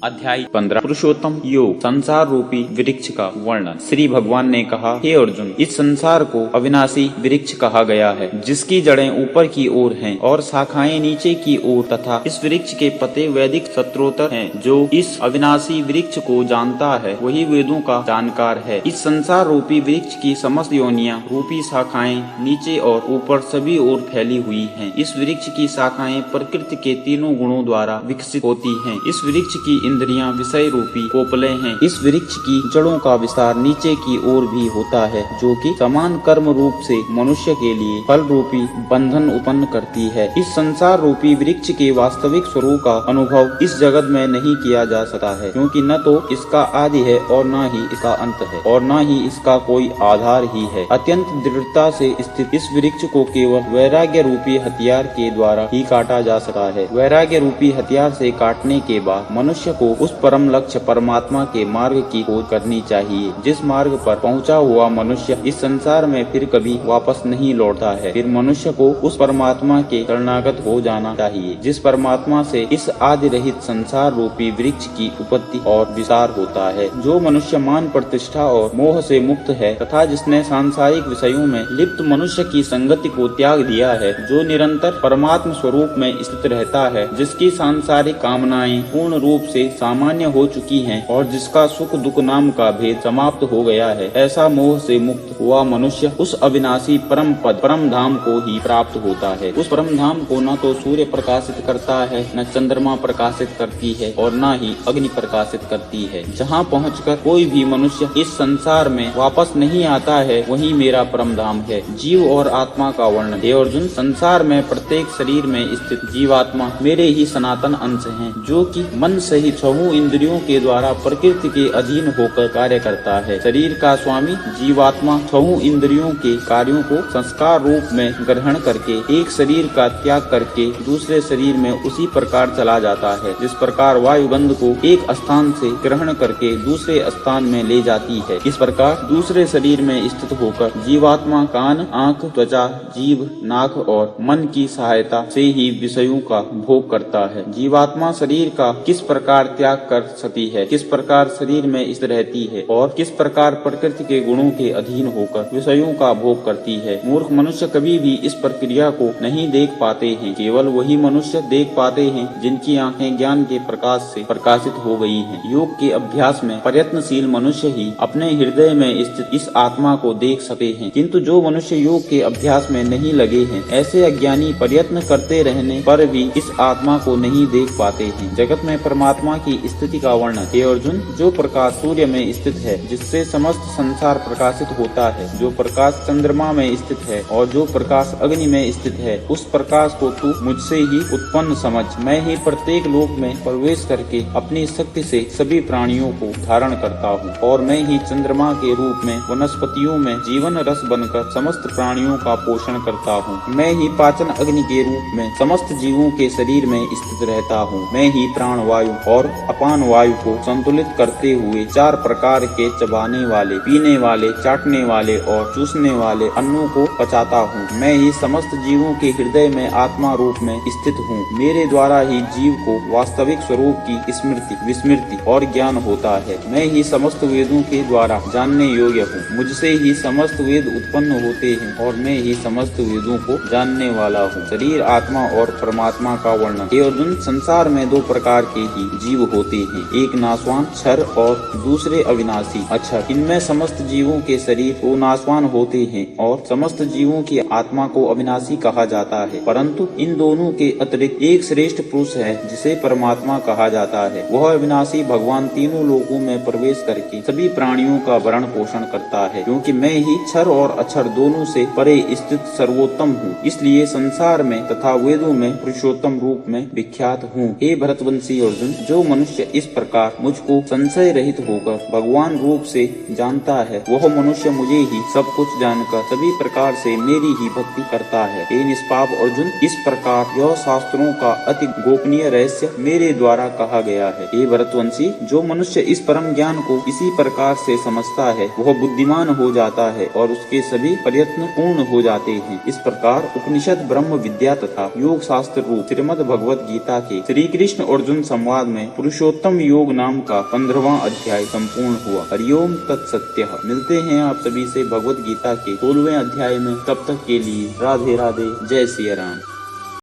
अध्याय 15 पुरुषोत्तम योग संसार रूपी वृक्ष का वर्णन। श्री भगवान ने कहा, हे अर्जुन, इस संसार को अविनाशी वृक्ष कहा गया है, जिसकी जड़ें ऊपर की ओर हैं और शाखाएं नीचे की ओर, तथा इस वृक्ष के पत्ते वैदिक स्तोत्र हैं। जो इस अविनाशी वृक्ष को जानता है वही वेदों का जानकार है। इस संसार रूपी वृक्ष की समस्त योनियां रूपी शाखाएं नीचे और ऊपर सभी ओर फैली हुई हैं। इस वृक्ष की शाखाएं प्रकृति के तीनों गुणों द्वारा विकसित होती हैं। इस वृक्ष की इंद्रियां विषय रूपी कोपले हैं। इस वृक्ष की जड़ों का विस्तार नीचे की ओर भी होता है, जो कि समान कर्म रूप से मनुष्य के लिए फल रूपी बंधन उत्पन्न करती है। इस संसार रूपी वृक्ष के वास्तविक स्वरूप का अनुभव इस जगत में नहीं किया जा सकता है, क्योंकि न तो इसका आदि है और न ही इसका अंत है और न ही इसका कोई आधार ही है। अत्यंत दृढ़ता से स्थित इस वृक्ष को केवल वैराग्य रूपी हथियार के द्वारा ही काटा जा सकता है। वैराग्य रूपी हथियार से काटने के बाद मनुष्य को उस परम लक्ष्य परमात्मा के मार्ग की खोज करनी चाहिए, जिस मार्ग पर पहुंचा हुआ मनुष्य इस संसार में फिर कभी वापस नहीं लौटता है। फिर मनुष्य को उस परमात्मा के शरणागत हो जाना चाहिए, जिस परमात्मा से इस आदि रहित संसार रूपी वृक्ष की उत्पत्ति और विस्तार होता है। जो मनुष्य मान प्रतिष्ठा और मोह से मुक्त है तथा जिसने सांसारिक विषयों में लिप्त मनुष्य की संगति को त्याग दिया है, जो निरंतर परमात्म स्वरूप में स्थित रहता है, जिसकी सांसारिक कामनाएं पूर्ण रूप से सामान्य हो चुकी हैं और जिसका सुख दुख नाम का भेद समाप्त हो गया है, ऐसा मोह से मुक्त हुआ मनुष्य उस अविनाशी परम पद परम धाम को ही प्राप्त होता है। उस परम धाम को न तो सूर्य प्रकाशित करता है, न चंद्रमा प्रकाशित करती है और न ही अग्नि प्रकाशित करती है। जहाँ पहुँचकर कोई भी मनुष्य इस संसार में वापस नहीं आता है, वही मेरा परम धाम है। जीव और आत्मा का वर्णन। हे अर्जुन, संसार में प्रत्येक शरीर में स्थित जीवात्मा मेरे ही सनातन अंश हैं, जो कि मन सहित छहों इंद्रियों के द्वारा प्रकृति के अधीन होकर कार्य करता है। शरीर का स्वामी जीवात्मा छहों इंद्रियों के कार्यों को संस्कार रूप में ग्रहण करके एक शरीर का त्याग करके दूसरे शरीर में उसी प्रकार चला जाता है, जिस प्रकार वायुगंध को एक स्थान से ग्रहण करके दूसरे स्थान में ले जाती है। इस प्रकार दूसरे शरीर में स्थित होकर जीवात्मा कान, आँख, त्वचा, जीभ, नाक और मन की सहायता से ही विषयों का भोग करता है। जीवात्मा शरीर का किस प्रकार त्याग कर सकती है, किस प्रकार शरीर में स्थित रहती है और किस प्रकार प्रकृति के गुणों के अधीन होकर विषयों का भोग करती है। मूर्ख मनुष्य कभी भी इस प्रक्रिया को नहीं देख पाते हैं। केवल वही मनुष्य देख पाते हैं जिनकी आंखें ज्ञान के प्रकाश से प्रकाशित हो गई हैं। योग के अभ्यास में प्रयत्नशील मनुष्य ही अपने हृदय में स्थित इस आत्मा को देख सकते हैं, किंतु जो मनुष्य योग के अभ्यास में नहीं लगे हैं, ऐसे अज्ञानी प्रयत्न करते रहने पर भी इस आत्मा को नहीं देख पाते हैं। जगत में परमात्मा की स्थिति का वर्णन। हे अर्जुन, जो प्रकाश सूर्य में स्थित है, जिससे समस्त संसार प्रकाशित होता है, जो प्रकाश चंद्रमा में स्थित है और जो प्रकाश अग्नि में स्थित है, उस प्रकाश को तू मुझसे ही उत्पन्न समझ। मैं ही प्रत्येक लोक में प्रवेश करके अपनी शक्ति से सभी प्राणियों को धारण करता हूँ और मैं ही चंद्रमा के रूप में वनस्पतियों में जीवन रस बनकर समस्त प्राणियों का पोषण करता हूँ। मैं ही पाचन अग्नि के रूप में समस्त जीवों के शरीर में स्थित रहता हूँ। मैं ही प्राण वायु और अपान वायु को संतुलित करते हुए चार प्रकार के चबाने वाले, पीने वाले, चाटने वाले और चूसने वाले अन्नों को पचाता हूँ। मैं ही समस्त जीवों के हृदय में आत्मा रूप में स्थित हूँ। मेरे द्वारा ही जीव को वास्तविक स्वरूप की स्मृति, विस्मृति और ज्ञान होता है। मैं ही समस्त वेदों के द्वारा जानने योग्य हूँ। मुझसे ही समस्त वेद उत्पन्न होते हैं और मैं ही समस्त वेदों को जानने वाला हूँ। शरीर, आत्मा और परमात्मा का वर्णन। हे अर्जुन, संसार में दो प्रकार के ही जीव होते हैं, एक नाशवान क्षर और दूसरे अविनाशी अक्षर। इनमें समस्त जीवों के शरीर को नाशवान होते हैं और समस्त जीवों की आत्मा को अविनाशी कहा जाता है, परंतु इन दोनों के अतिरिक्त एक श्रेष्ठ पुरुष है जिसे परमात्मा कहा जाता है। वह अविनाशी भगवान तीनों लोकों में प्रवेश करके सभी प्राणियों का भरण पोषण करता है, क्योंकि मैं ही क्षर और अक्षर दोनों से परे स्थित सर्वोत्तम हूँ, इसलिए संसार में तथा वेदों में पुरुषोत्तम रूप में विख्यात हूँ। हे भरतवंशी अर्जुन, जो मनुष्य इस प्रकार मुझको संशय रहित होकर भगवान रूप से जानता है, वह मनुष्य मुझे ही सब कुछ जानकर सभी प्रकार से मेरी ही भक्ति करता है। हे निष्पाप अर्जुन, इस प्रकार यह शास्त्रों का अति गोपनीय रहस्य मेरे द्वारा कहा गया है। हे भरतवंशी, जो मनुष्य इस परम ज्ञान को इसी प्रकार से समझता है, वह बुद्धिमान हो जाता है और उसके सभी प्रयत्न पूर्ण हो जाते हैं। इस प्रकार उपनिषद, ब्रह्म विद्या तथा योग शास्त्र रूप श्रीमद् भगवत गीता के श्री कृष्ण अर्जुन संवाद में पुरुषोत्तम योग नाम का 15वां अध्याय संपूर्ण हुआ। हरिओम तत्सत्यः। मिलते हैं आप सभी से भगवत गीता के 16वें अध्याय में। तब तक के लिए राधे राधे, जय सिया राम।